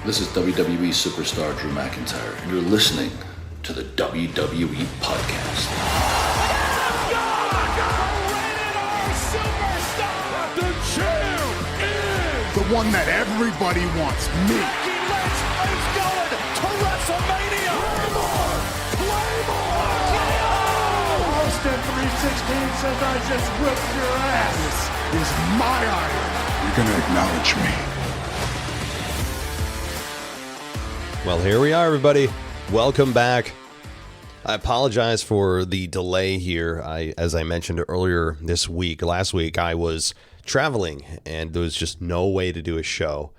This is WWE superstar Drew McIntyre, and you're listening to the WWE Podcast. The champ is the one that everybody wants, me. Becky Lynch is going to WrestleMania. Claymore! Austin 316 says I just whipped your ass. This is my iron. You're going to acknowledge me. Well, here we are, everybody. Welcome back. I apologize for the delay here. As I mentioned earlier last week, I was traveling and there was just no way to do a show.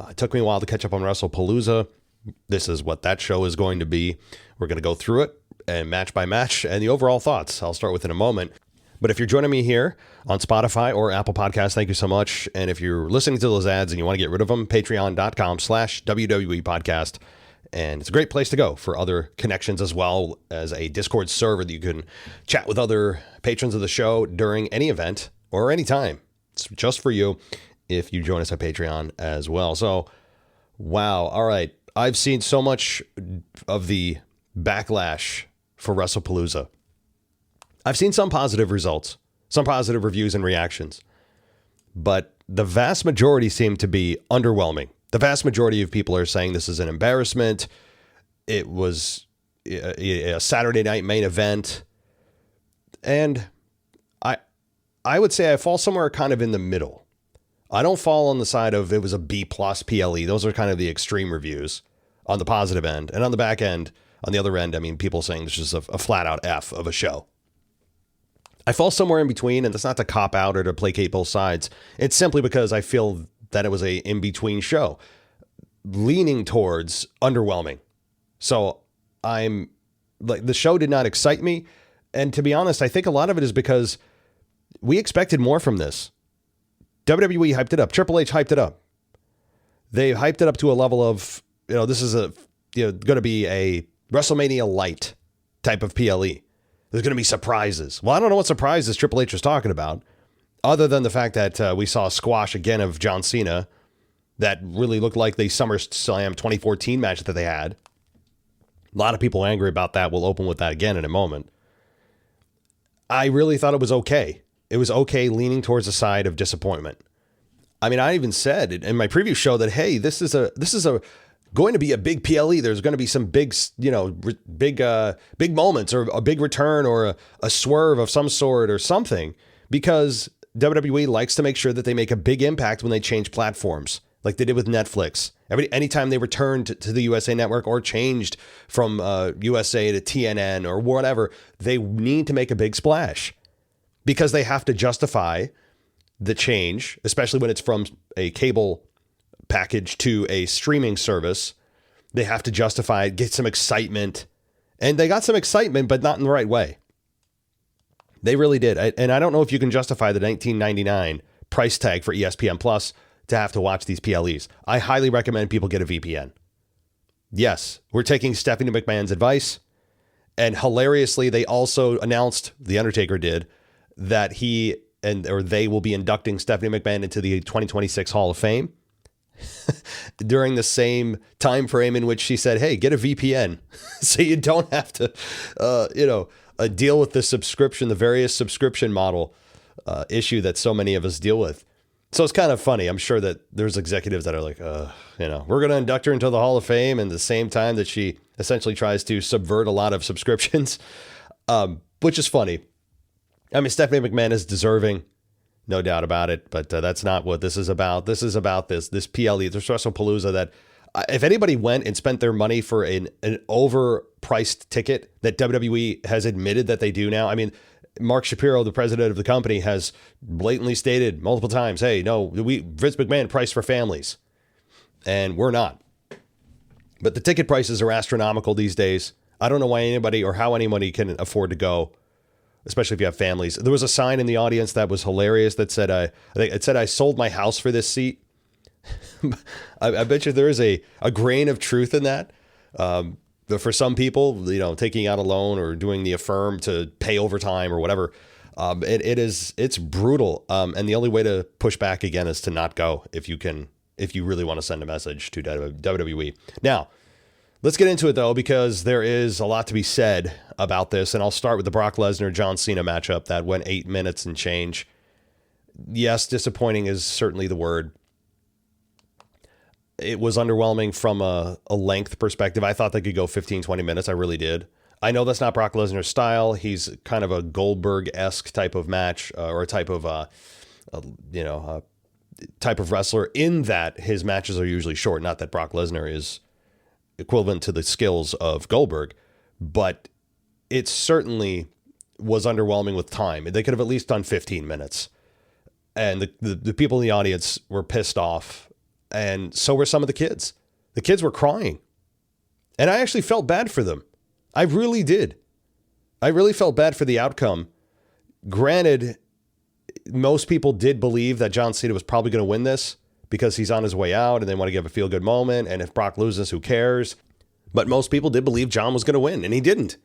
It took me a while to catch up on WrestlePalooza. This is what that show is going to be. We're going to go through it and match by match and the overall thoughts. I'll start with in a moment. But if you're joining me here on Spotify or Apple Podcasts, thank you so much. And if you're listening to those ads and you want to get rid of them, patreon.com/WWE Podcast. And it's a great place to go for other connections as well as a Discord server that you can chat with other patrons of the show during any event or any time. It's just for you if you join us at Patreon as well. So, wow. All right. I've seen so much of the backlash for WrestlePalooza. I've seen some positive results, some positive reviews and reactions, but the vast majority seem to be underwhelming. The vast majority of people are saying this is an embarrassment. It was a Saturday night main event. And I would say I fall somewhere kind of in the middle. I don't fall on the side of it was a B+ PLE. Those are kind of the extreme reviews on the positive end. And on the back end, on the other end, I mean, people saying this is a flat out F of a show. I fall somewhere in between, and that's not to cop out or to placate both sides. It's simply because I feel that it was a in-between show, leaning towards underwhelming. So I'm like, the show did not excite me. And to be honest, I think a lot of it is because we expected more from this. WWE hyped it up. Triple H hyped it up. They hyped it up to a level of, this is going to be a WrestleMania light type of PLE. There's going to be surprises. Well, I don't know what surprises Triple H was talking about, other than the fact that we saw a squash again of John Cena that really looked like the SummerSlam 2014 match that they had. A lot of people angry about that. We'll open with that again in a moment. I really thought it was okay. It was okay leaning towards the side of disappointment. I mean, I even said in my previous show that, hey, this is going to be a big PLE. There's going to be some big moments or a big return or a swerve of some sort or something, because WWE likes to make sure that they make a big impact when they change platforms, like they did with Netflix. Anytime they returned to the USA Network or changed from USA to TNN or whatever, they need to make a big splash because they have to justify the change, especially when it's from a cable package to a streaming service. They have to justify it, get some excitement, and they got some excitement, but not in the right way. They really did. And I don't know if you can justify the $19.99 price tag for ESPN Plus to have to watch these PLEs. I highly recommend people get a VPN. Yes, we're taking Stephanie McMahon's advice. And hilariously, they also announced, The Undertaker did, that they will be inducting Stephanie McMahon into the 2026 Hall of Fame during the same time frame in which she said, hey, get a VPN so you don't have to, deal with the various subscription model issue that so many of us deal with. So it's kind of funny. I'm sure that there's executives that are like, we're going to induct her into the Hall of Fame, and at the same time that she essentially tries to subvert a lot of subscriptions, which is funny. I mean, Stephanie McMahon is deserving, no doubt about it, but that's not what this is about. This is about this PLE, this WrestlePalooza, that if anybody went and spent their money for an overpriced ticket that WWE has admitted that they do now. I mean, Mark Shapiro, the president of the company, has blatantly stated multiple times, hey, no, Vince McMahon priced for families, and we're not. But the ticket prices are astronomical these days. I don't know why anybody or how anybody can afford to go, especially if you have families. There was a sign in the audience that was hilarious that said, I sold my house for this seat. I bet you there is a grain of truth in that. For some people, taking out a loan or doing the affirm to pay overtime or whatever, it's brutal. And the only way to push back again is to not go if you can if you really want to send a message to WWE. Now, let's get into it, though, because there is a lot to be said about this, and I'll start with the Brock Lesnar-John Cena matchup that went 8 minutes and change. Yes, disappointing is certainly the word. It was underwhelming from a length perspective. I thought they could go 15, 20 minutes. I really did. I know that's not Brock Lesnar's style. He's kind of a Goldberg-esque type of match or a type of, type of wrestler in that his matches are usually short. Not that Brock Lesnar is equivalent to the skills of Goldberg, but it certainly was underwhelming with time. They could have at least done 15 minutes. And the people in the audience were pissed off, and so were some of the kids. The kids were crying, and I actually felt bad for them. I really did. I really felt bad for the outcome. Granted, most people did believe that John Cena was probably going to win this because he's on his way out and they want to give a feel-good moment, and if Brock loses, who cares? But most people did believe John was going to win, and he didn't.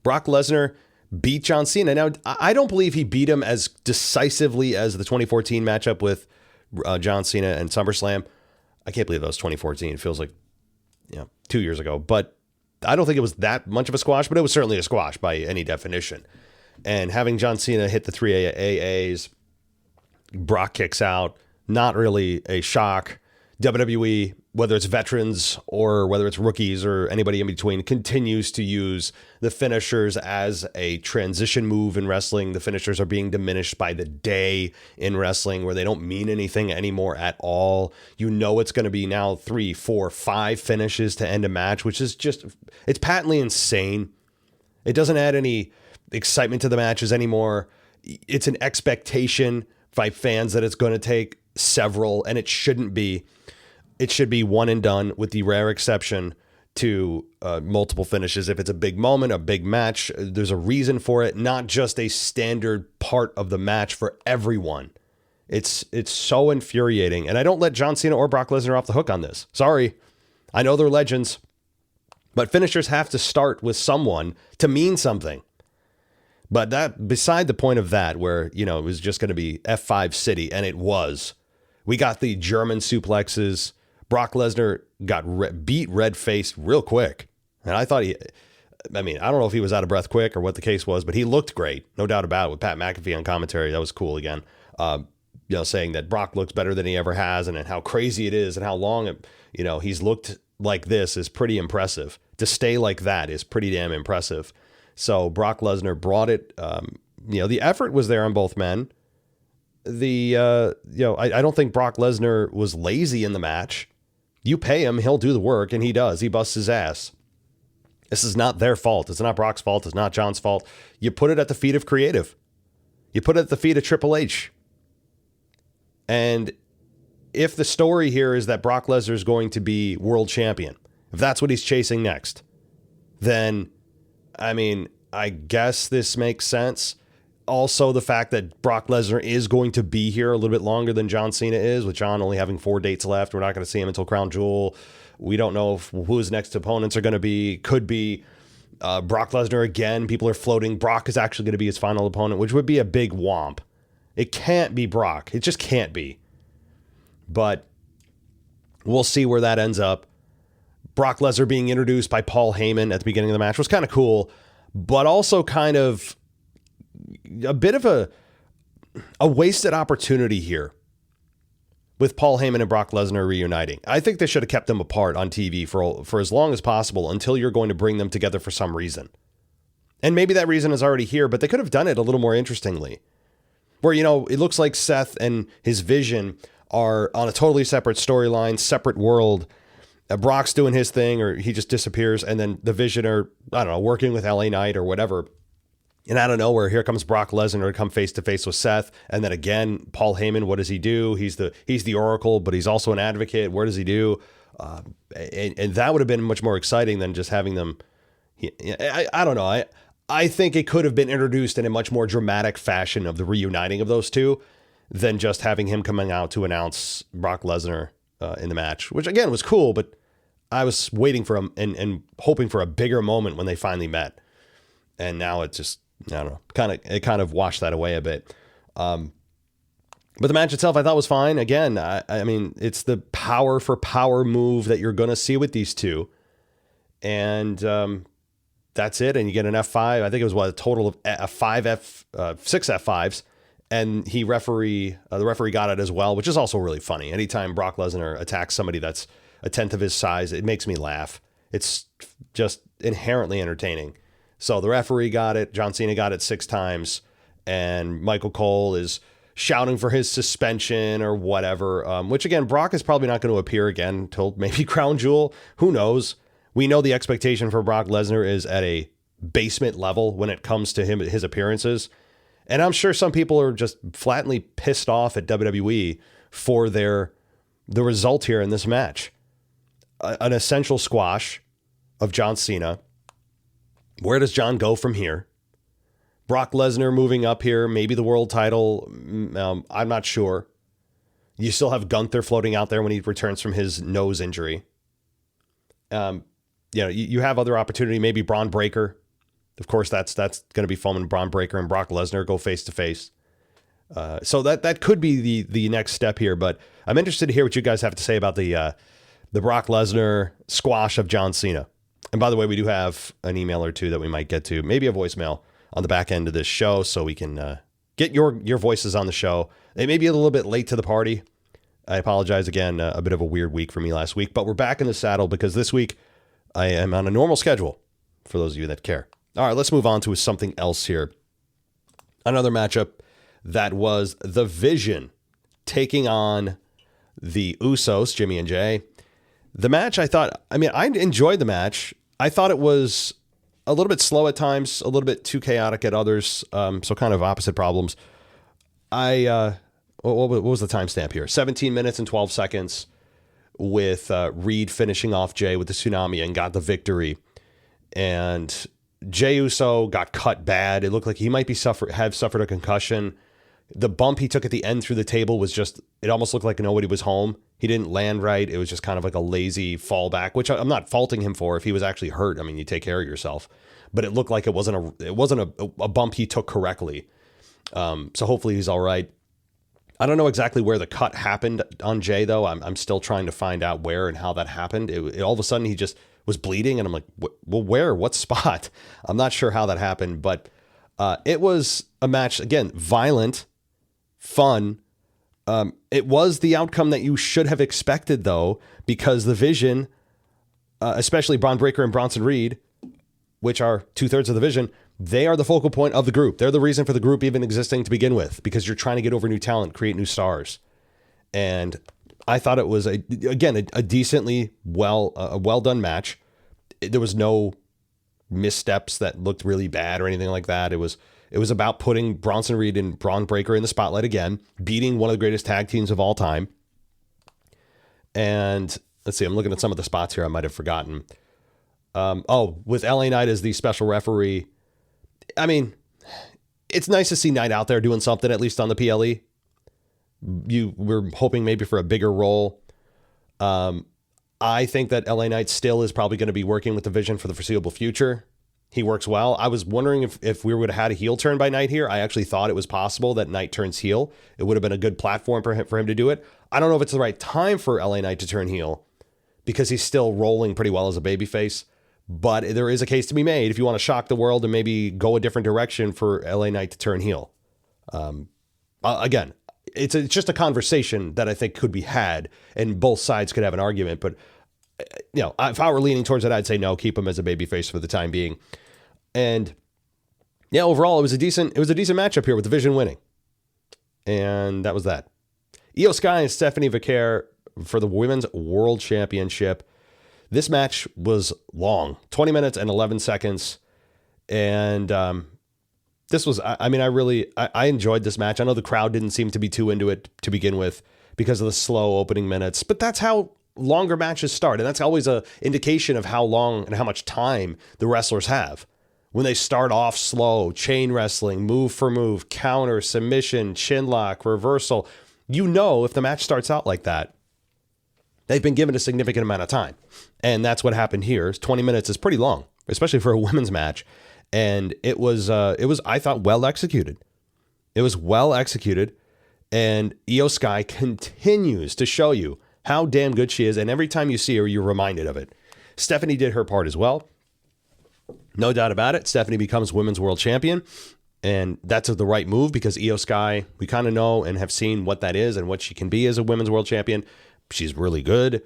Brock Lesnar beat John Cena. Now, I don't believe he beat him as decisively as the 2014 matchup with John Cena and SummerSlam. I can't believe that was 2014. It feels like 2 years ago. But I don't think it was that much of a squash, but it was certainly a squash by any definition. And having John Cena hit the 3 AAs, Brock kicks out, not really a shock. WWE, whether it's veterans or whether it's rookies or anybody in between, continues to use the finishers as a transition move in wrestling. The finishers are being diminished by the day in wrestling, where they don't mean anything anymore at all. You know it's going to be now 3, 4, 5 finishes to end a match, which is just, it's patently insane. It doesn't add any excitement to the matches anymore. It's an expectation by fans that it's going to take several, and it shouldn't be. It should be one and done, with the rare exception to multiple finishes. If it's a big moment, a big match, there's a reason for it, not just a standard part of the match for everyone. It's so infuriating. And I don't let John Cena or Brock Lesnar off the hook on this. Sorry. I know they're legends, but finishers have to start with someone to mean something. But that, beside the point of that, where, it was just going to be F5 City, and it was. We got the German suplexes. Brock Lesnar got beat red-faced real quick. And I thought I don't know if he was out of breath quick or what the case was, but he looked great. No doubt about it, with Pat McAfee on commentary. That was cool again. Saying that Brock looks better than he ever has, and how crazy it is, and how long he's looked like this is pretty impressive. To stay like that is pretty damn impressive. So Brock Lesnar brought it. The effort was there on both men. I don't think Brock Lesnar was lazy in the match. You pay him, he'll do the work, and he does. He busts his ass. This is not their fault. It's not Brock's fault. It's not John's fault. You put it at the feet of creative. You put it at the feet of Triple H. And if the story here is that Brock Lesnar is going to be world champion, if that's what he's chasing next, then, I guess this makes sense. Also, the fact that Brock Lesnar is going to be here a little bit longer than John Cena is, with John only having 4 dates left. We're not going to see him until Crown Jewel. We don't know who his next opponents are going to be. Could be Brock Lesnar again. People are floating Brock is actually going to be his final opponent, which would be a big womp. It can't be Brock. It just can't be. But we'll see where that ends up. Brock Lesnar being introduced by Paul Heyman at the beginning of the match was kind of cool, but also kind of a bit of a wasted opportunity here with Paul Heyman and Brock Lesnar reuniting. I think they should have kept them apart on TV for as long as possible until you're going to bring them together for some reason. And maybe that reason is already here, but they could have done it a little more interestingly. Where, it looks like Seth and his Vision are on a totally separate storyline, separate world. Brock's doing his thing, or he just disappears, and then the Vision are, working with LA Knight or whatever. And out of nowhere, here comes Brock Lesnar to come face to face with Seth. And then again, Paul Heyman, what does he do? He's the Oracle, but he's also an advocate. What does he do? And that would have been much more exciting than just having them. I don't know. I think it could have been introduced in a much more dramatic fashion of the reuniting of those two than just having him coming out to announce Brock Lesnar in the match, which again was cool, but I was waiting for him and hoping for a bigger moment when they finally met. And now it just, I don't know, it kind of washed that away a bit. But the match itself I thought was fine. Again, I mean, it's the power for power move that you're going to see with these two. And that's it. And you get an F5. I think it was a total of six F5s. And the referee got it as well, which is also really funny. Anytime Brock Lesnar attacks somebody that's a tenth of his size, it makes me laugh. It's just inherently entertaining. So the referee got it. John Cena got it 6 times. And Michael Cole is shouting for his suspension or whatever, which again, Brock is probably not going to appear again until maybe Crown Jewel. Who knows? We know the expectation for Brock Lesnar is at a basement level when it comes to his appearances. And I'm sure some people are just flatly pissed off at WWE for the result here in this match. An essential squash of John Cena. Where does John go from here? Brock Lesnar moving up here, maybe the world title. I'm not sure. You still have floating out there when he returns from his nose injury. You have other opportunity, maybe Braun Breaker. Of course, that's going to be fun when Braun Breaker and Brock Lesnar go face to face. So that could be the next step here. But I'm interested to hear what you guys have to say about the Brock Lesnar squash of John Cena. And by the way, we do have an email or two that we might get to, maybe a voicemail on the back end of this show, so we can get your voices on the show. They may be a little bit late to the party. I apologize again, a bit of a weird week for me last week, but we're back in the saddle because this week I am on a normal schedule for those of you that care. All right, let's move on to something else here. Another matchup that was The Vision taking on the Usos, Jimmy and Jay. The match, I enjoyed the match. I thought it was a little bit slow at times, a little bit too chaotic at others. So kind of opposite problems. What was the timestamp here? 17 minutes and 12 seconds with Reed finishing off Jay with the tsunami and got the victory. And Jey Uso got cut bad. It looked like he might have suffered a concussion. The bump he took at the end through the table was it almost looked like nobody was home. He didn't land right. It was just kind of like a lazy fallback, which I'm not faulting him for. If he was actually hurt, I mean, you take care of yourself. But it looked like it wasn't a bump he took correctly. So hopefully he's all right. I don't know exactly where the cut happened on Jay, though. I'm still trying to find out where and how that happened. It all of a sudden he just was bleeding, and I'm like, well, where? What spot? I'm not sure how that happened, but it was a match, again, violent, fun. It was the outcome that you should have expected, though, because the Vision, especially Braun Breaker and Bronson Reed, which are 2/3 of the Vision, they are the focal point of the group. They're the reason for the group even existing to begin with, because you're trying to get over new talent, create new stars. And I thought it was a decently well done match. There was no missteps that looked really bad or anything like that. It was about putting Bronson Reed and Braun Breaker in the spotlight again, beating one of the greatest tag teams of all time. And let's see, I'm looking at some of the spots here I might have forgotten. With LA Knight as the special referee. I mean, it's nice to see Knight out there doing something, at least on the PLE. We're hoping maybe for a bigger role. I think that LA Knight still is probably going to be working with the Vision for the foreseeable future. He works well. I was wondering if we would have had a heel turn by Knight here. I actually thought it was possible that Knight turns heel. It would have been a good platform for him to do it. I don't know if it's the right time for LA Knight to turn heel because he's still rolling pretty well as a babyface. But there is a case to be made if you want to shock the world and maybe go a different direction for LA Knight to turn heel. Again, it's just a conversation that I think could be had, and both sides could have an argument. But if I were leaning towards it, I'd say no, keep him as a babyface for the time being. And yeah, overall, it was a decent matchup here with the Vision winning, and that was that. Io Sky and Stephanie Vaquer for the Women's World Championship. This match was long, 20 minutes and 11 seconds. And this was, I enjoyed this match. I know the crowd didn't seem to be too into it to begin with because of the slow opening minutes, but that's how longer matches start. And that's always an indication of how long and how much time the wrestlers have. When they start off slow, chain wrestling, move for move, counter, submission, chin lock, reversal, if the match starts out like that, they've been given a significant amount of time. And that's what happened here. 20 minutes is pretty long, especially for a women's match. And it was I thought, well executed. It was well executed. And Io Sky continues to show you how damn good she is. And every time you see her, you're reminded of it. Stephanie did her part as well. No doubt about it. Stephanie becomes women's world champion. And that's the right move because Io Sky, we kind of know and have seen what that is and what she can be as a women's world champion. She's really good.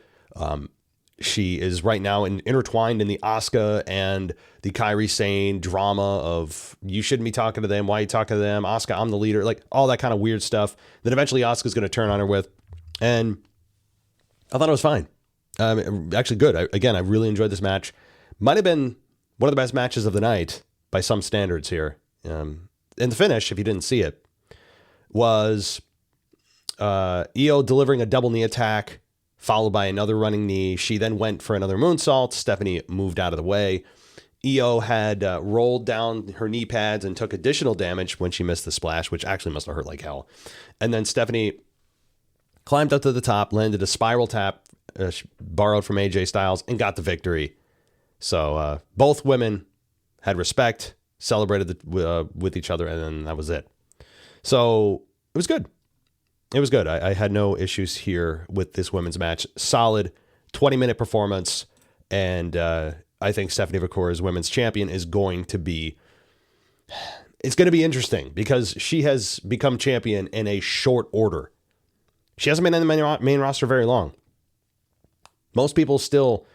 She is right now intertwined in the Asuka and the Kairi Sane drama of you shouldn't be talking to them. Why are you talking to them? Asuka, I'm the leader. Like all that kind of weird stuff that eventually Asuka's going to turn on her with. And I thought it was fine. Actually good. I really enjoyed this match. Might have been one of the best matches of the night by some standards here. And the finish, if you didn't see it, was Io delivering a double knee attack, followed by another running knee. She then went for another moonsault. Stephanie moved out of the way. Io had rolled down her knee pads and took additional damage when she missed the splash, which actually must have hurt like hell. And then Stephanie climbed up to the top, landed a spiral tap, borrowed from AJ Styles, and got the victory. So both women had respect, celebrated with each other, and then that was it. So it was good. It was good. I had no issues here with this women's match. Solid 20-minute performance. And I think Stephanie Vacoura's women's champion is going to be... It's going to be interesting because she has become champion in a short order. She hasn't been in the main roster very long. Most people still,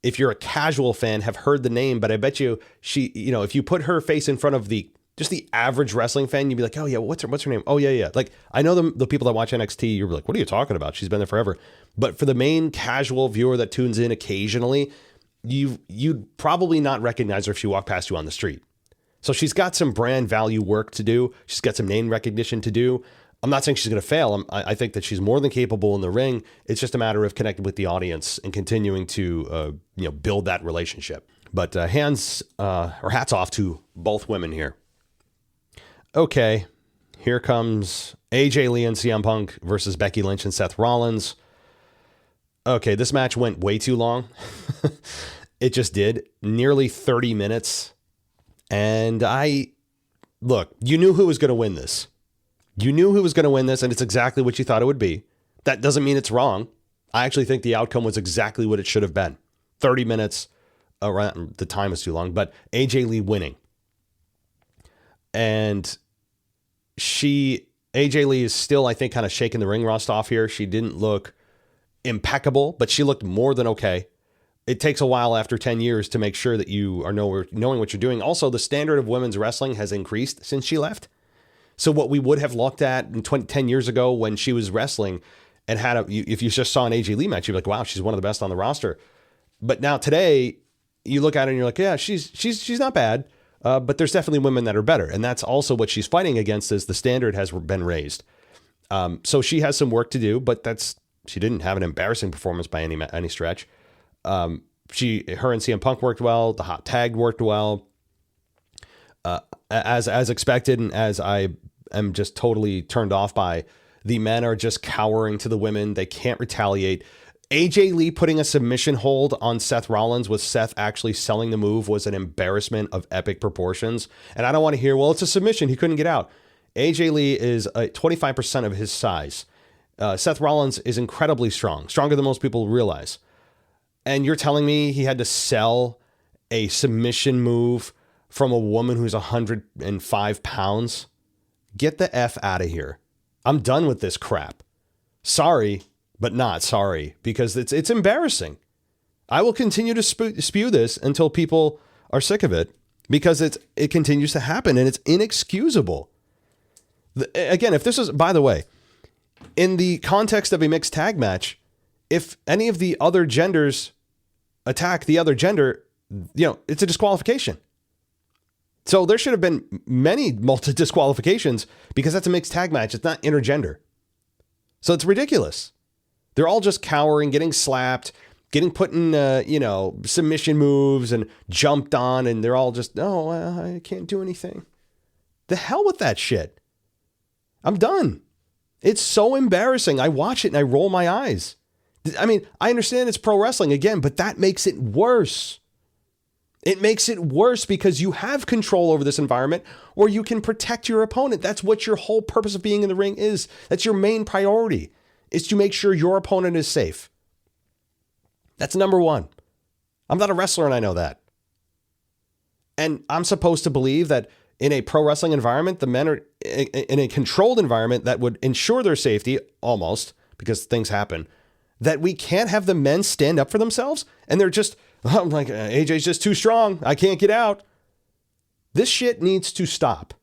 if you're a casual fan, have heard the name, but I bet you if you put her face in front of just the average wrestling fan, you'd be like, oh yeah, what's her name? Oh yeah. Like I know the people that watch NXT, you're like, what are you talking about? She's been there forever. But for the main casual viewer that tunes in occasionally, you'd probably not recognize her if she walked past you on the street. So she's got some brand value work to do. She's got some name recognition to do. I'm not saying she's going to fail. I think that she's more than capable in the ring. It's just a matter of connecting with the audience and continuing to build that relationship. But hats off to both women here. Okay, here comes AJ Lee and CM Punk versus Becky Lynch and Seth Rollins. Okay, this match went way too long. It just did. Nearly 30 minutes. And you knew who was going to win this. You knew who was going to win this, and it's exactly what you thought it would be. That doesn't mean it's wrong. I actually think the outcome was exactly what it should have been. 30 minutes, around the time is too long, but AJ Lee winning. And AJ Lee is still, I think, kind of shaking the ring rust off here. She didn't look impeccable, but she looked more than okay. It takes a while after 10 years to make sure that you are knowing what you're doing. Also, the standard of women's wrestling has increased since she left. So what we would have looked at 10 years ago when she was wrestling and if you just saw an AJ Lee match, you'd be like, wow, she's one of the best on the roster. But now today, you look at her and you're like, yeah, she's not bad. But there's definitely women that are better. And that's also what she's fighting against is the standard has been raised. So she has some work to do, but she didn't have an embarrassing performance by any stretch. Her and CM Punk worked well. The hot tag worked well. As expected, and as I am just totally turned off by, the men are just cowering to the women. They can't retaliate. AJ Lee putting a submission hold on Seth Rollins with Seth actually selling the move was an embarrassment of epic proportions. And I don't want to hear, well, it's a submission. He couldn't get out. AJ Lee is 25% of his size. Seth Rollins is incredibly strong, stronger than most people realize. And you're telling me he had to sell a submission move from a woman who's 105 pounds? Get the F out of here. I'm done with this crap. Sorry, but not sorry, because it's embarrassing. I will continue to spew this until people are sick of it, because it continues to happen and it's inexcusable. Again, if this is, by the way, in the context of a mixed tag match, if any of the other genders attack the other gender, it's a disqualification. So there should have been many disqualifications because that's a mixed tag match. It's not intergender. So it's ridiculous. They're all just cowering, getting slapped, getting put in, submission moves and jumped on. And they're all just, I can't do anything. The hell with that shit. I'm done. It's so embarrassing. I watch it and I roll my eyes. I mean, I understand it's pro wrestling again, but that makes it worse. It makes it worse because you have control over this environment where you can protect your opponent. That's what your whole purpose of being in the ring is. That's your main priority, is to make sure your opponent is safe. That's number one. I'm not a wrestler and I know that. And I'm supposed to believe that in a pro wrestling environment, the men are in a controlled environment that would ensure their safety, almost, because things happen, that we can't have the men stand up for themselves. And they're just, I'm like, AJ's just too strong. I can't get out. This shit needs to stop.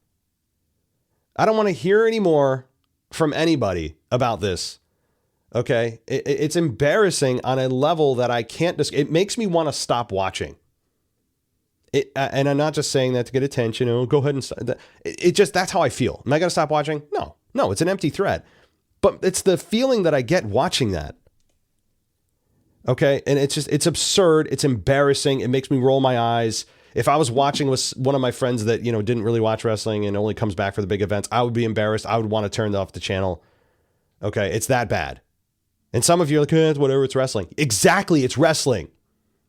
I don't want to hear any more from anybody about this. Okay? It's embarrassing on a level that I can't it makes me want to stop watching. And I'm not just saying that to get attention. Oh, go ahead and stop. That's how I feel. Am I going to stop watching? No, it's an empty threat. But it's the feeling that I get watching that. Okay. And it's absurd. It's embarrassing. It makes me roll my eyes. If I was watching with one of my friends that, didn't really watch wrestling and only comes back for the big events, I would be embarrassed. I would want to turn off the channel. Okay. It's that bad. And some of you are like, it's whatever, it's wrestling. Exactly. It's wrestling.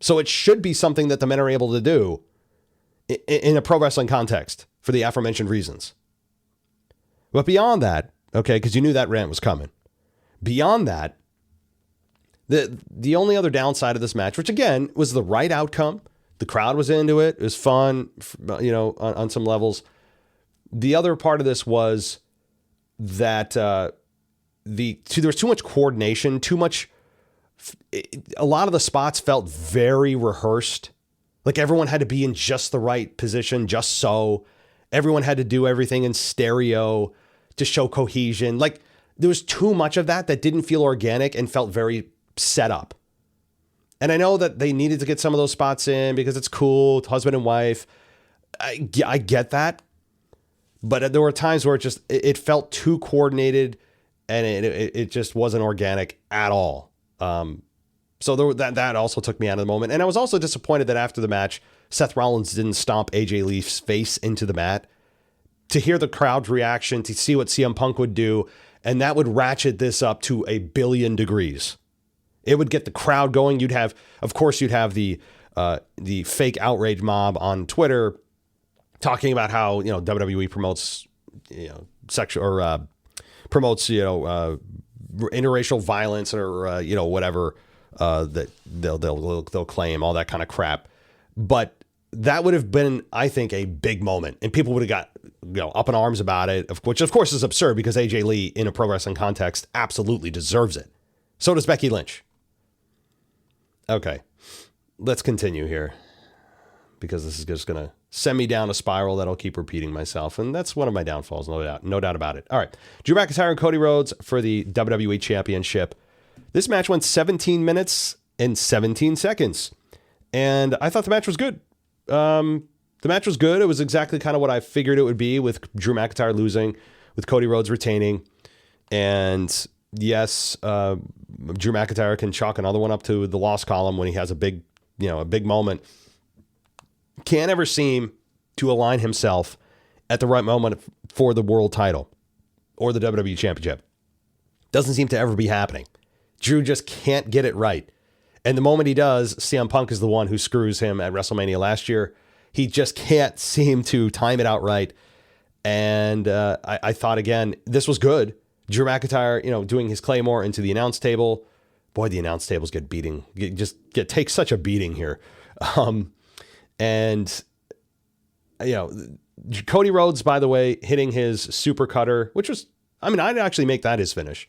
So it should be something that the men are able to do in a pro wrestling context for the aforementioned reasons. But beyond that, okay, because you knew that rant was coming. Beyond that, the only other downside of this match, which again was the right outcome, the crowd was into it, it was fun, on some levels. The other part of this was that there was too much coordination, a lot of the spots felt very rehearsed. Like everyone had to be in just the right position, just so. Everyone had to do everything in stereo to show cohesion. Like there was too much of that didn't feel organic and felt very set up. And I know that they needed to get some of those spots in because it's cool, husband and wife. I get that. But there were times where it felt too coordinated and it just wasn't organic at all. So that also took me out of the moment. And I was also disappointed that after the match, Seth Rollins didn't stomp AJ Leaf's face into the mat. To hear the crowd's reaction, to see what CM Punk would do, and that would ratchet this up to 1,000,000,000 degrees. It would get the crowd going. You'd have the fake outrage mob on Twitter talking about how WWE promotes sexual or promotes interracial violence or whatever. That they'll claim, all that kind of crap. But that would have been, I think, a big moment, and people would have got up in arms about it, which of course is absurd because AJ Lee in a pro wrestling context absolutely deserves it. So does Becky Lynch. Okay, let's continue here because this is just going to send me down a spiral that'll keep repeating myself, and that's one of my downfalls, no doubt about it. All right, Drew McIntyre and Cody Rhodes for the WWE Championship. This match went 17 minutes and 17 seconds. And I thought the match was good. The match was good. It was exactly kind of what I figured it would be, with Drew McIntyre losing, with Cody Rhodes retaining. And yes, Drew McIntyre can chalk another one up to the loss column when he has a big moment. Can't ever seem to align himself at the right moment for the world title or the WWE Championship. Doesn't seem to ever be happening. Drew just can't get it right. And the moment he does, CM Punk is the one who screws him at WrestleMania last year. He just can't seem to time it out right. And I thought, again, this was good. Drew McIntyre, doing his Claymore into the announce table. Boy, the announce tables take such a beating here. Cody Rhodes, by the way, hitting his super cutter, which was, I'd actually make that his finish.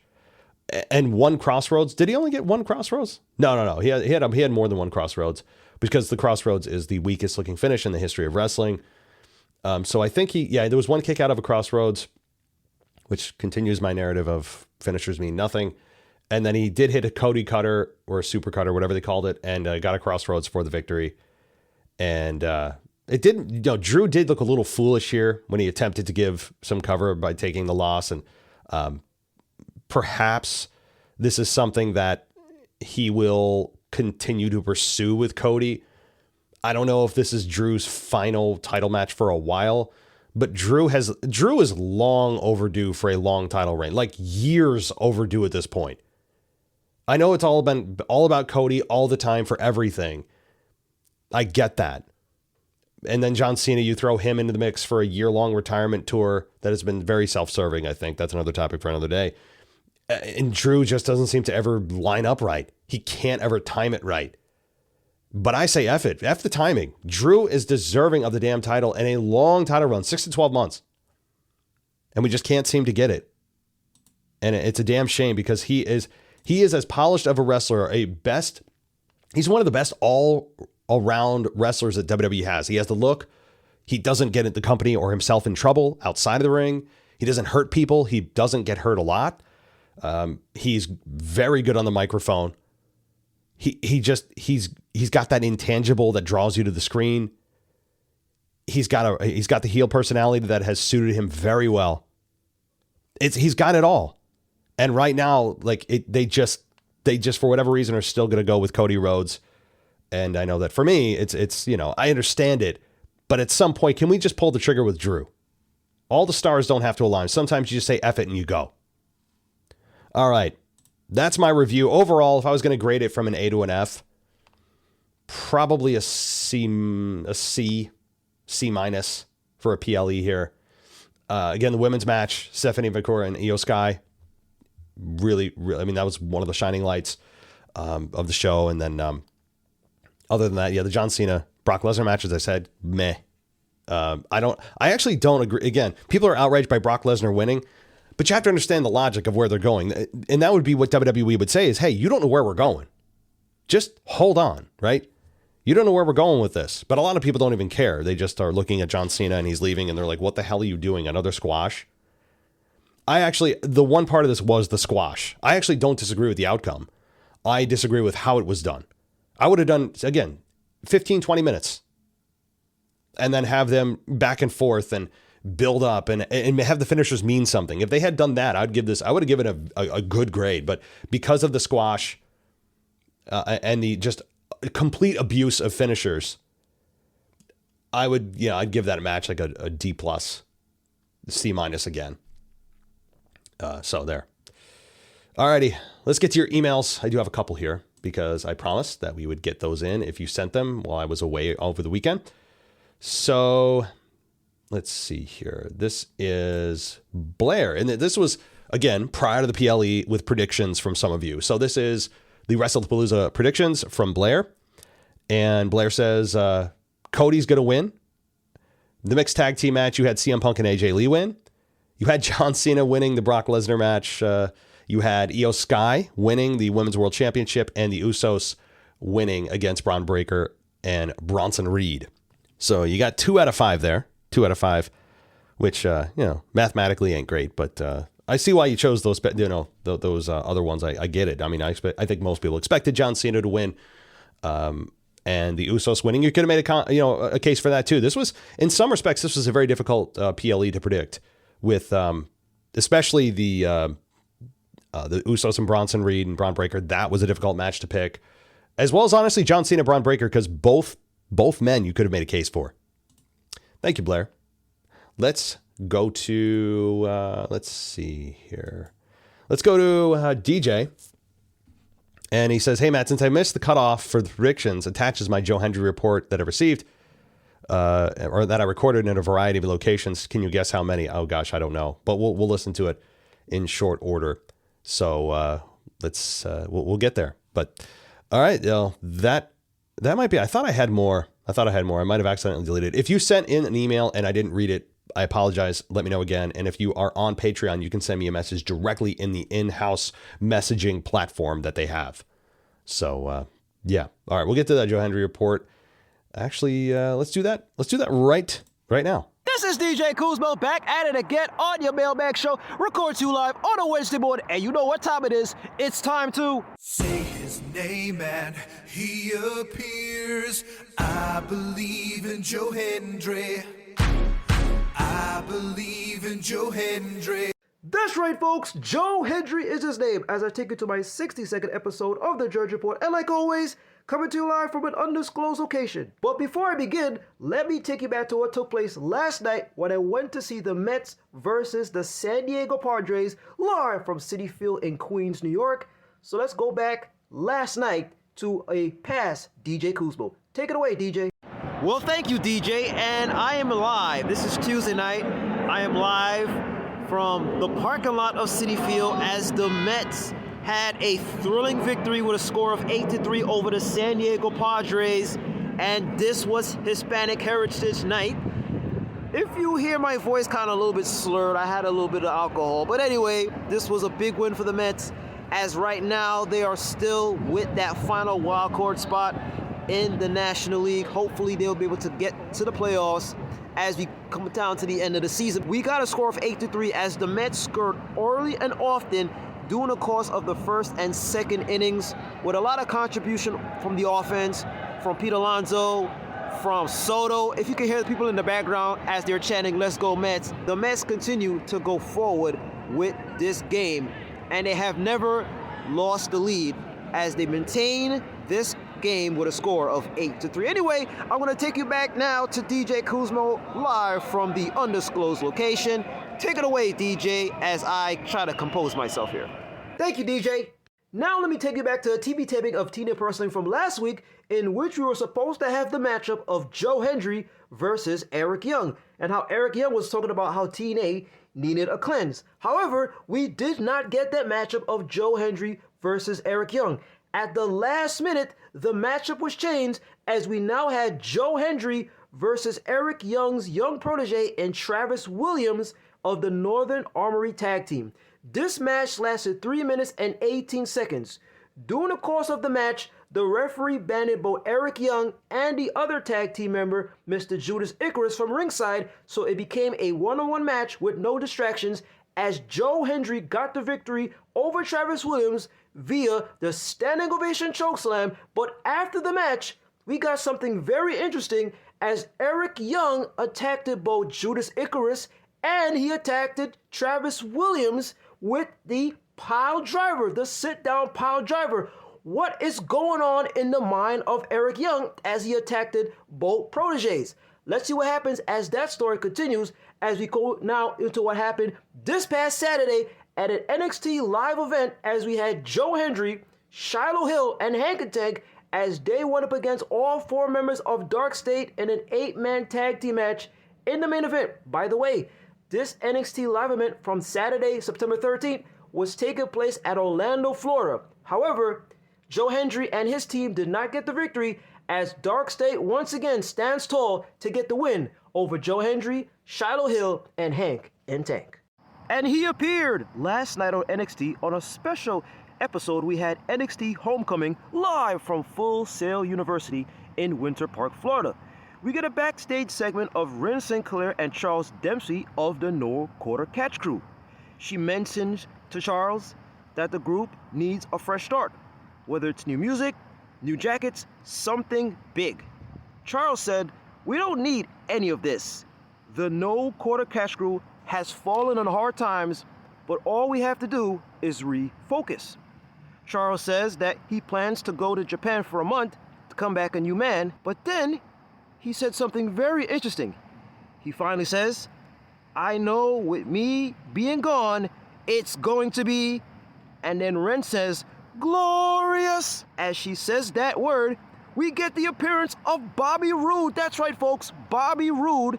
And one crossroads. Did he only get one crossroads? No. He had more than one crossroads, because the crossroads is the weakest looking finish in the history of wrestling. So I think there was one kick out of a crossroads, which continues my narrative of finishers mean nothing. And then he did hit a Cody cutter or a super cutter, whatever they called it, and got a crossroads for the victory. And it didn't, Drew did look a little foolish here when he attempted to give some cover by taking the loss. And perhaps this is something that he will continue to pursue with Cody. I don't know if this is Drew's final title match for a while, but Drew is long overdue for a long title reign, like years overdue at this point. I know it's all about Cody all the time for everything. I get that. And then John Cena, you throw him into the mix for a year-long retirement tour that has been very self-serving, I think. That's another topic for another day. And Drew just doesn't seem to ever line up right. He can't ever time it right. But I say F it. F the timing. Drew is deserving of the damn title and a long title run, 6 to 12 months. And we just can't seem to get it. And it's a damn shame because he is as polished of a wrestler, he's one of the best all-around wrestlers that WWE has. He has the look. He doesn't get the company or himself in trouble outside of the ring. He doesn't hurt people. He doesn't get hurt a lot. He's very good on the microphone. He's got that intangible that draws you to the screen. He's got the heel personality that has suited him very well. He's got it all. And right now, they just for whatever reason are still going to go with Cody Rhodes. And I know that for me, it's I understand it, but at some point, can we just pull the trigger with Drew? All the stars don't have to align. Sometimes you just say F it and you go. All right. That's my review. Overall, if I was going to grade it from an A to an F, probably a C minus for a PLE here. Again, the women's match, Stephanie Victoria and Io Sky, really, that was one of the shining lights of the show. And then other than that, the John Cena, Brock Lesnar match, as I said, meh. I actually don't agree. Again, people are outraged by Brock Lesnar winning, but you have to understand the logic of where they're going. And that would be what WWE would say is, hey, you don't know where we're going. Just hold on, right? You don't know where we're going with this. But a lot of people don't even care. They just are looking at John Cena and he's leaving and they're like, what the hell are you doing? Another squash? The one part of this was the squash. I actually don't disagree with the outcome. I disagree with how it was done. I would have done, again, 15, 20 minutes and then have them back and forth and build up and have the finishers mean something. If they had done that, I would have given it a good grade. But because of the squash and the just complete abuse of finishers, I'd give that match like a D plus, C minus again. So there. Alrighty, let's get to your emails. I do have a couple here because I promised that we would get those in if you sent them while I was away over the weekend. So let's see here. This is Blair. And this was, again, prior to the PLE with predictions from some of you. So this is the WrestlePalooza predictions from Blair. And Blair says, Cody's going to win. The mixed tag team match, you had CM Punk and AJ Lee win. You had John Cena winning the Brock Lesnar match. You had Io Sky winning the Women's World Championship and the Usos winning against Braun Breaker and Bronson Reed. So you got 2 out of 5 there. 2 out of 5, which, mathematically ain't great, but I see why you chose those, those other ones. I get it. I think most people expected John Cena to win, and the Usos winning. You could have made a case for that too. This was, in some respects, this was a very difficult PLE to predict with, especially the Usos and Bronson Reed and Braun Breaker. That was a difficult match to pick, as well as honestly John Cena, Braun Breaker, because both men you could have made a case for. Thank you, Blair. Let's go to, let's see here. Let's go to DJ. And he says, hey, Matt, since I missed the cutoff for the predictions, attaches my Joe Hendry report that I received, or that I recorded in a variety of locations. Can you guess how many? Oh, gosh, I don't know. But we'll listen to it in short order. So we'll get there. But all right, that might be, I thought I had more. I might have accidentally deleted it. If you sent in an email and I didn't read it, I apologize. Let me know again. And if you are on Patreon, you can send me a message directly in the in-house messaging platform that they have. So, yeah. All right, we'll get to that Joe Hendry report. Actually, let's do that. Let's do that right now. This is DJ Kuzmo back at it again on your Mailbag Show. Record you live on a Wednesday morning, and you know what time it is. It's time to say his name and he appears. I believe in Joe Hendry. I believe in Joe Hendry. That's right, folks. Joe Hendry is his name, as I take you to my 60-second episode of the Judge Report. And like always, coming to you live from an undisclosed location. But before I begin, let me take you back to what took place last night when I went to see the Mets versus the San Diego Padres live from Citi Field in Queens, New York. So let's go back last night to a past DJ Kuzmo. Take it away, DJ. Well, thank you, DJ, and I am live. This is Tuesday night. I am live from the parking lot of Citi Field as the Mets had a thrilling victory with a score of 8-3 over the San Diego Padres, and this was Hispanic Heritage Night. If you hear my voice kind of a little bit slurred, I had a little bit of alcohol. But anyway, this was a big win for the Mets, as right now they are still with that final wild card spot in the National League. Hopefully they'll be able to get to the playoffs as we come down to the end of the season. We got a score of 8-3 as the Mets scored early and often during the course of the first and second innings, with a lot of contribution from the offense, from Pete Alonso, from Soto. If you can hear the people in the background as they're chanting, "Let's go Mets," the Mets continue to go forward with this game, and they have never lost the lead as they maintain this game with a score of 8-3. Anyway, I'm going to take you back now to DJ Kuzmo live from the undisclosed location. Take it away, DJ, as I try to compose myself here. Thank you, DJ. Now let me take you back to a TV taping of TNA Pro Wrestling from last week, in which we were supposed to have the matchup of Joe Hendry versus Eric Young, and how Eric Young was talking about how TNA needed a cleanse. However, we did not get that matchup of Joe Hendry versus Eric Young. At the last minute, the matchup was changed as we now had Joe Hendry versus Eric Young's young protege and Travis Williams of the Northern Armory Tag Team. This match lasted 3 minutes and 18 seconds. During the course of the match, the referee banned both Eric Young and the other tag team member, Mr. Judas Icarus, from ringside, so it became a one-on-one match with no distractions as Joe Hendry got the victory over Travis Williams via the standing ovation chokeslam. But after the match, we got something very interesting as Eric Young attacked both Judas Icarus and he attacked Travis Williams with the pile driver, the sit-down pile driver. What is going on in the mind of Eric Young as he attacked both proteges? Let's see what happens as that story continues as we go now into what happened this past Saturday at an NXT live event as we had Joe Hendry, Shiloh Hill, and Hank Tank as they went up against all 4 members of Dark State in an 8-man tag team match in the main event. By the way, this NXT live event from Saturday, September 13th was taking place at Orlando, Florida. However, Joe Hendry and his team did not get the victory as Dark State once again stands tall to get the win over Joe Hendry, Shiloh Hill, and Hank and Tank. And he appeared last night on NXT on a special episode. We had NXT Homecoming live from Full Sail University in Winter Park, Florida. We get a backstage segment of Ren Sinclair and Charles Dempsey of the No Quarter Catch Crew. She mentions to Charles that the group needs a fresh start, whether it's new music, new jackets, something big. Charles said, "We don't need any of this. The No Quarter Cash Crew has fallen on hard times, but all we have to do is refocus." Charles says that he plans to go to Japan for a month to come back a new man, but then he said something very interesting. He finally says, "I know with me being gone, it's going to be," and then Ren says, "glorious." As she says that word, we get the appearance of Bobby Roode. That's right, folks, Bobby Roode,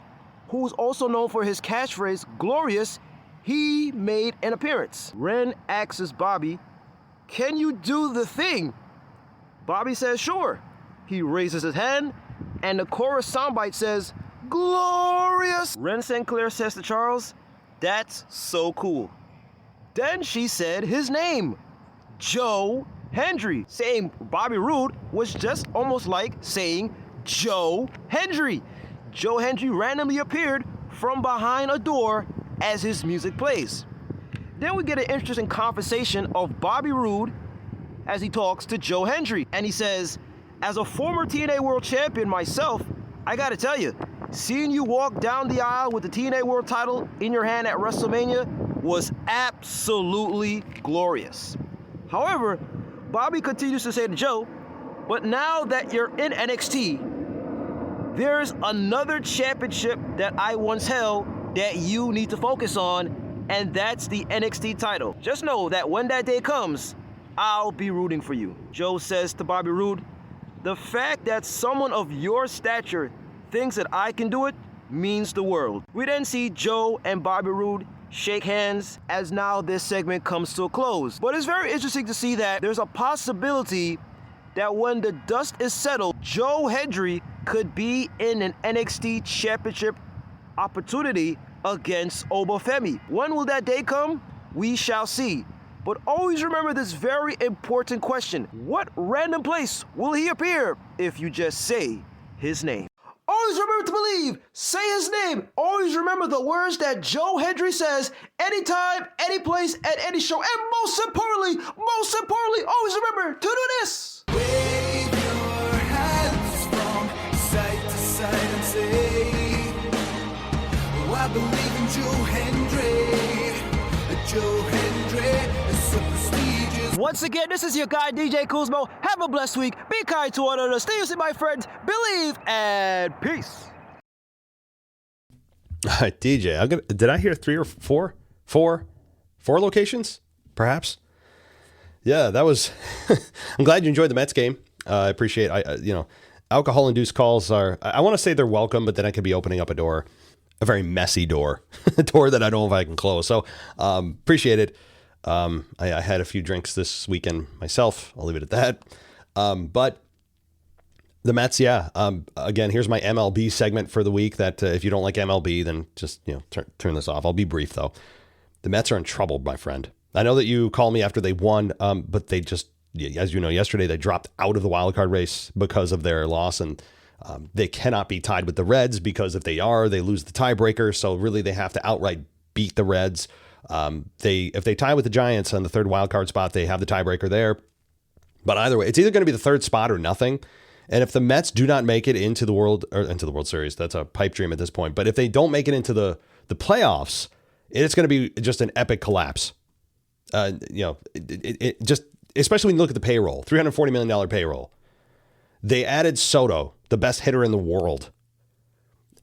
who's also known for his catchphrase, "glorious." He made an appearance. Ren asks Bobby, "Can you do the thing?" Bobby says, "Sure." He raises his hand, and the chorus soundbite says, "glorious." Ren Sinclair says to Charles, "That's so cool." Then she said his name, Joe Hendry. Saying Bobby Roode was just almost like saying Joe Hendry. Joe Hendry randomly appeared from behind a door as his music plays. Then we get an interesting conversation of Bobby Roode as he talks to Joe Hendry. And he says, "As a former TNA World Champion myself, I gotta tell you, seeing you walk down the aisle with the TNA World title in your hand at WrestleMania was absolutely glorious." However, Bobby continues to say to Joe, "But now that you're in NXT, there's another championship that I once held that you need to focus on, and that's the NXT title. Just know that when that day comes, I'll be rooting for you." Joe says to Bobby Roode, "The fact that someone of your stature thinks that I can do it means the world. We then see Joe and Bobby Roode shake hands as now this segment comes to a close. But it's very interesting to see that there's a possibility that when the dust is settled, Joe Hendry could be in an NXT championship opportunity against Obafemi. When will that day come? We shall see. But always remember this very important question. What random place will he appear if you just say his name? Always remember to believe. Say his name. Always remember the words that Joe Hendry says anytime, any place, at any show. And most importantly, always remember to do this. Wave your hands from side to side and say, oh, I believe in Joe Hendry. Joe Hendry is so prestigious. Once again, this is your guy, DJ Kuzmo. Have a blessed week. Be kind to one another. Stay safe, my friends. Believe and peace. DJ, did I hear 3 or 4? 4 locations, perhaps? Yeah, that was. I'm glad you enjoyed the Mets game. I appreciate. Alcohol-induced calls are. I want to say they're welcome, but then I could be opening up a very messy door, a door that I don't know if I can close. So appreciate it. I had a few drinks this weekend myself. I'll leave it at that. But the Mets, yeah. Again, here's my MLB segment for the week. That if you don't like MLB, then just turn this off. I'll be brief though. The Mets are in trouble, my friend. I know that you called me after they won, but they just, as you know, yesterday they dropped out of the wild card race because of their loss, and they cannot be tied with the Reds because if they are, they lose the tiebreaker. So really, they have to outright beat the Reds. If they tie with the Giants on the third wild card spot, they have the tiebreaker there. But either way, it's either going to be the third spot or nothing. And if the Mets do not make it into the World Series, that's a pipe dream at this point. But if they don't make it into the playoffs, it's going to be just an epic collapse. Just especially when you look at the payroll, $340 million payroll. They added Soto, the best hitter in the world,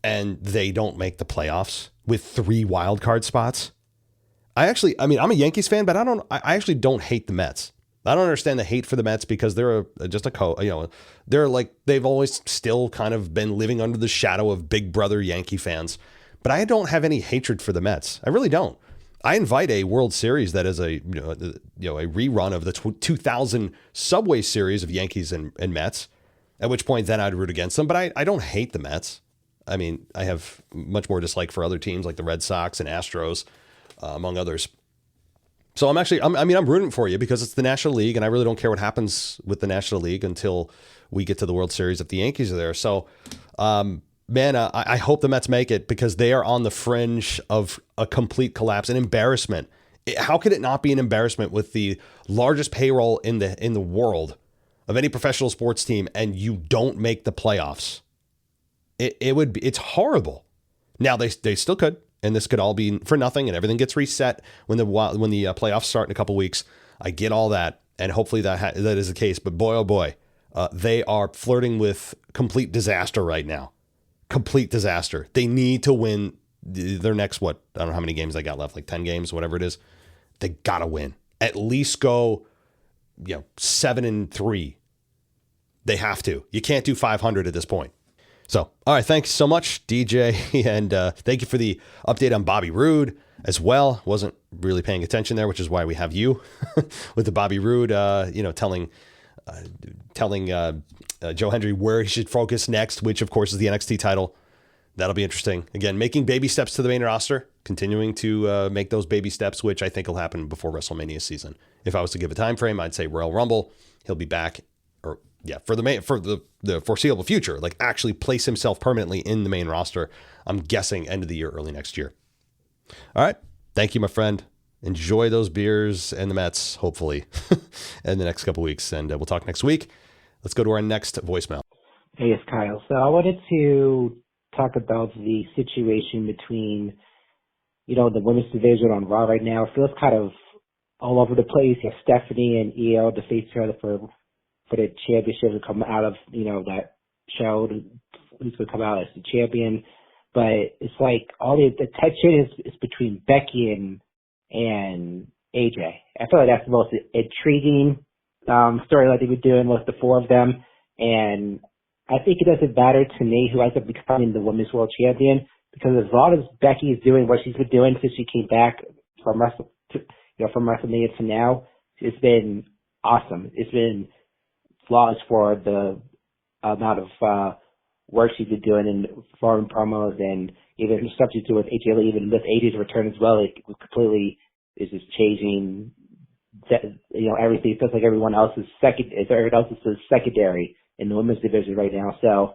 and they don't make the playoffs with 3 wild card spots. I'm a Yankees fan, but I actually don't hate the Mets. I don't understand the hate for the Mets because they're they're like, they've always still kind of been living under the shadow of big brother Yankee fans. But I don't have any hatred for the Mets. I really don't. I invite a World Series that is a rerun of the 2000 Subway Series of Yankees and Mets, at which point then I'd root against them. But I don't hate the Mets. I mean, I have much more dislike for other teams like the Red Sox and Astros, among others. So I'm rooting for you because it's the National League, and I really don't care what happens with the National League until we get to the World Series if the Yankees are there. So, I hope the Mets make it because they are on the fringe of a complete collapse, an embarrassment. How could it not be an embarrassment with the largest payroll in the world of any professional sports team, and you don't make the playoffs? It's horrible. Now they still could. And this could all be for nothing, and everything gets reset when the playoffs start in a couple weeks. I get all that, and hopefully that is the case. But boy, oh boy, they are flirting with complete disaster right now. Complete disaster. They need to win their next, I don't know how many games they got left, like 10 games, whatever it is. They gotta win. At least go, 7-3. They have to. You can't do 500 at this point. So, all right, thanks so much, DJ, and thank you for the update on Bobby Roode as well. Wasn't really paying attention there, which is why we have you with the Bobby Roode, telling Joe Hendry where he should focus next, which of course is the NXT title. That'll be interesting. Again, making baby steps to the main roster, continuing to make those baby steps, which I think will happen before WrestleMania season. If I was to give a time frame, I'd say Royal Rumble. He'll be back, for the foreseeable future, like actually place himself permanently in the main roster. I'm guessing end of the year, early next year. All right. Thank you, my friend. Enjoy those beers and the Mets, hopefully, in the next couple weeks. And we'll talk next week. Let's go to our next voicemail. Hey, it's Kyle. So I wanted to talk about the situation between, the women's division on Raw right now. It feels kind of all over the place. You have Stephanie and EL to face each other for the championship to come out of, that show, who's going to come out as the champion. But it's like all the tension is between Becky and AJ. I feel like that's the most intriguing storyline they've been doing with the 4 of them. And I think it doesn't matter to me who ends up becoming the Women's World Champion, because as long as Becky is doing what she's been doing since she came back from from WrestleMania to now, it's been awesome. It's been flawless for the amount of work she's been doing in foreign promos, and even stuff she's doing with AJ Lee, even with AJ's return as well. It completely is just changing, everything. It feels like everyone else is secondary in the women's division right now. So,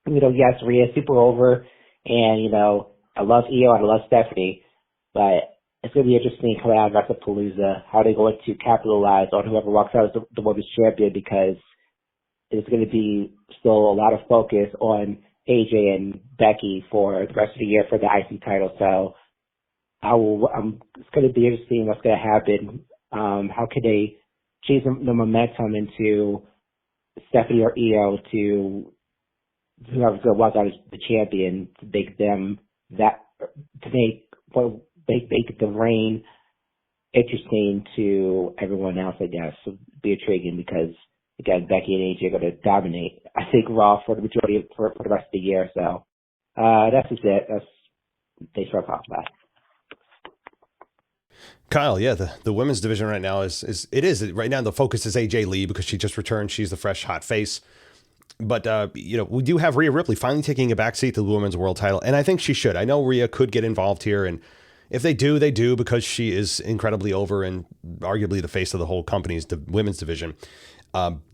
yes, Rhea's super over, and, I love Io and I love Stephanie, but it's going to be interesting coming out of WrestlePalooza how they're going to capitalize on whoever walks out as the women's champion, because there's going to be still a lot of focus on AJ and Becky for the rest of the year for the IC title. So it's going to be interesting what's going to happen. How can they change the momentum into Stephanie or Io to whoever's going to walk out as the champion to make them make the reign interesting to everyone else, I guess. So be intriguing, because again, Becky and AJ are going to dominate, I think, Raw for the majority for the rest of the year. So that's just it. Thanks for talking about. Kyle, yeah, the women's division right now is right now the focus is AJ Lee because she just returned. She's the fresh hot face. But, we do have Rhea Ripley finally taking a backseat to the women's world title. And I think she should. I know Rhea could get involved here. And if they do, they do, because she is incredibly over and arguably the face of the whole company's women's division.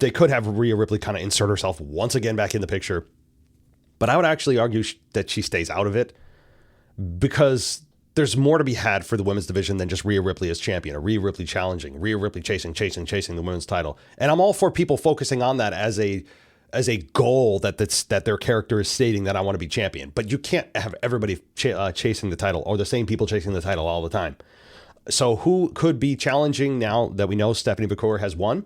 They could have Rhea Ripley kind of insert herself once again back in the picture. But I would actually argue that she stays out of it, because there's more to be had for the women's division than just Rhea Ripley as champion, or Rhea Ripley challenging, Rhea Ripley chasing the women's title. And I'm all for people focusing on that as a goal that their character is stating that I want to be champion. But you can't have everybody chasing the title, or the same people chasing the title all the time. So who could be challenging now that we know Stephanie McCoy has won?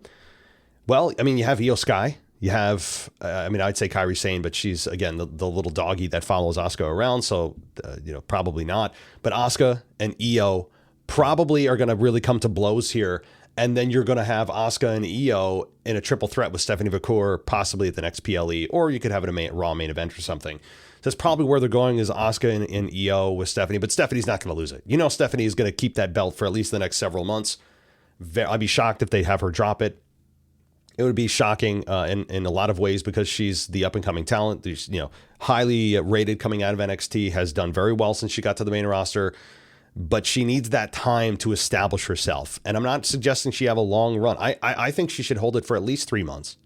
Well, I mean, you have Io Sky. You have, I'd say Kairi Sane, but she's, again, the little doggy that follows Asuka around. So, probably not. But Asuka and Io probably are going to really come to blows here. And then you're going to have Asuka and Io in a triple threat with Stephanie McCoy, possibly at the next PLE, or you could have it a Raw main event or something. That's probably where they're going, is Asuka and Io with Stephanie. But Stephanie's not going to lose it. Stephanie is going to keep that belt for at least the next several months. I'd be shocked if they have her drop it. It would be shocking in a lot of ways, because she's the up-and-coming talent. Highly rated coming out of NXT, has done very well since she got to the main roster. But she needs that time to establish herself. And I'm not suggesting she have a long run. I think she should hold it for at least 3 months.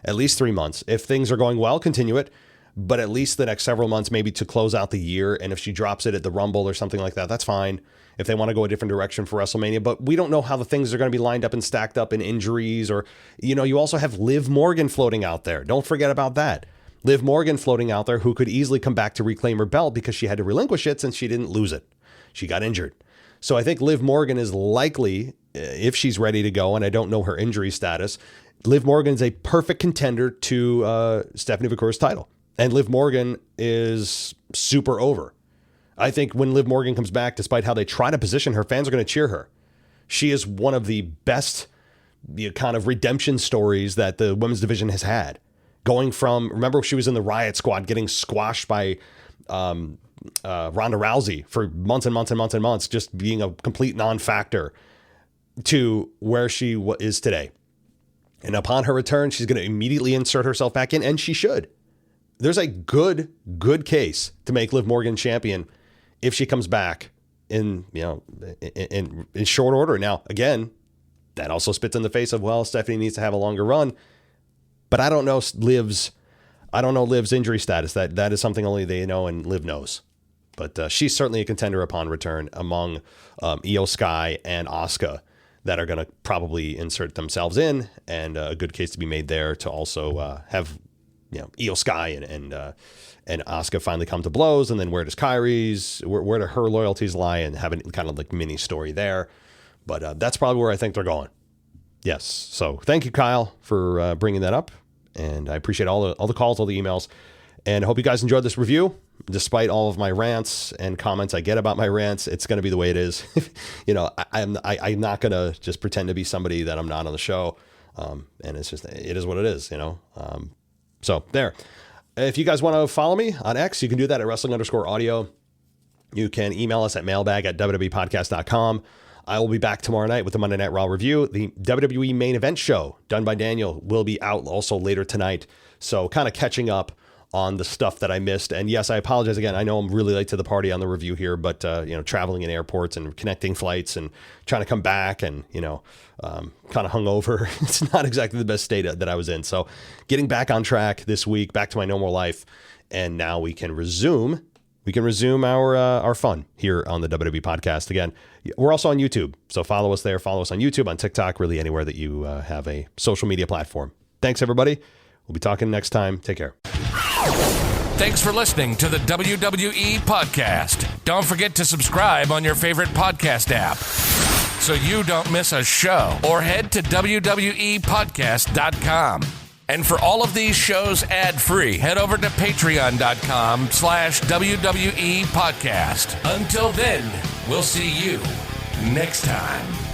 At least 3 months. If things are going well, continue it. But at least the next several months, maybe to close out the year. And if she drops it at the Rumble or something like that, that's fine. If they want to go a different direction for WrestleMania. But we don't know how the things are going to be lined up and stacked up in injuries. Or, you also have Liv Morgan floating out there. Don't forget about that. Liv Morgan floating out there, who could easily come back to reclaim her belt because she had to relinquish it since she didn't lose it. She got injured. So I think Liv Morgan is likely, if she's ready to go, and I don't know her injury status, Liv Morgan's a perfect contender to Stephanie McCoy's title. And Liv Morgan is super over. I think when Liv Morgan comes back, despite how they try to position her, fans are going to cheer her. She is one of the best kind of redemption stories that the women's division has had. Going from, remember, she was in the Riot Squad getting squashed by Ronda Rousey for months and months and months and months, just being a complete non-factor, to where she is today. And upon her return, she's going to immediately insert herself back in, and she should. There's a good case to make Liv Morgan champion if she comes back in short order. Now, again, that also spits in the face of, well, Stephanie needs to have a longer run. But I don't know Liv's injury status. That is something only they know and Liv knows. But she's certainly a contender upon return among Io Sky and Asuka that are going to probably insert themselves in, and a good case to be made there to also have Io Sky and Asuka finally come to blows, and then where do her loyalties lie, and have a kind of like mini story there. But that's probably where I think they're going. Yes. So thank you, Kyle, for bringing that up. And I appreciate all the calls, all the emails. And I hope you guys enjoyed this review. Despite all of my rants and comments I get about my rants, it's going to be the way it is. I'm not going to just pretend to be somebody that I'm not on the show. And it's just, it is what it is, So there. If you guys want to follow me on X, you can do that at wrestling_audio. You can email us at mailbag@wwepodcast.com. I will be back tomorrow night with the Monday Night Raw review. The WWE main event show done by Daniel will be out also later tonight. So kind of catching up on the stuff that I missed. And yes, I apologize again. I know I'm really late to the party on the review here, but traveling in airports and connecting flights and trying to come back and, kind of hungover. It's not exactly the best state that I was in. So getting back on track this week, back to my normal life. And now we can resume our fun here on the WWE podcast. Again, we're also on YouTube. So follow us there. Follow us on YouTube, on TikTok, really anywhere that you have a social media platform. Thanks, everybody. We'll be talking next time. Take care. Thanks for listening to the WWE podcast. Don't forget to subscribe on your favorite podcast app so you don't miss a show, or head to WWEpodcast.com. And for all of these shows ad-free, head over to patreon.com/WWE podcast. Until then, we'll see you next time.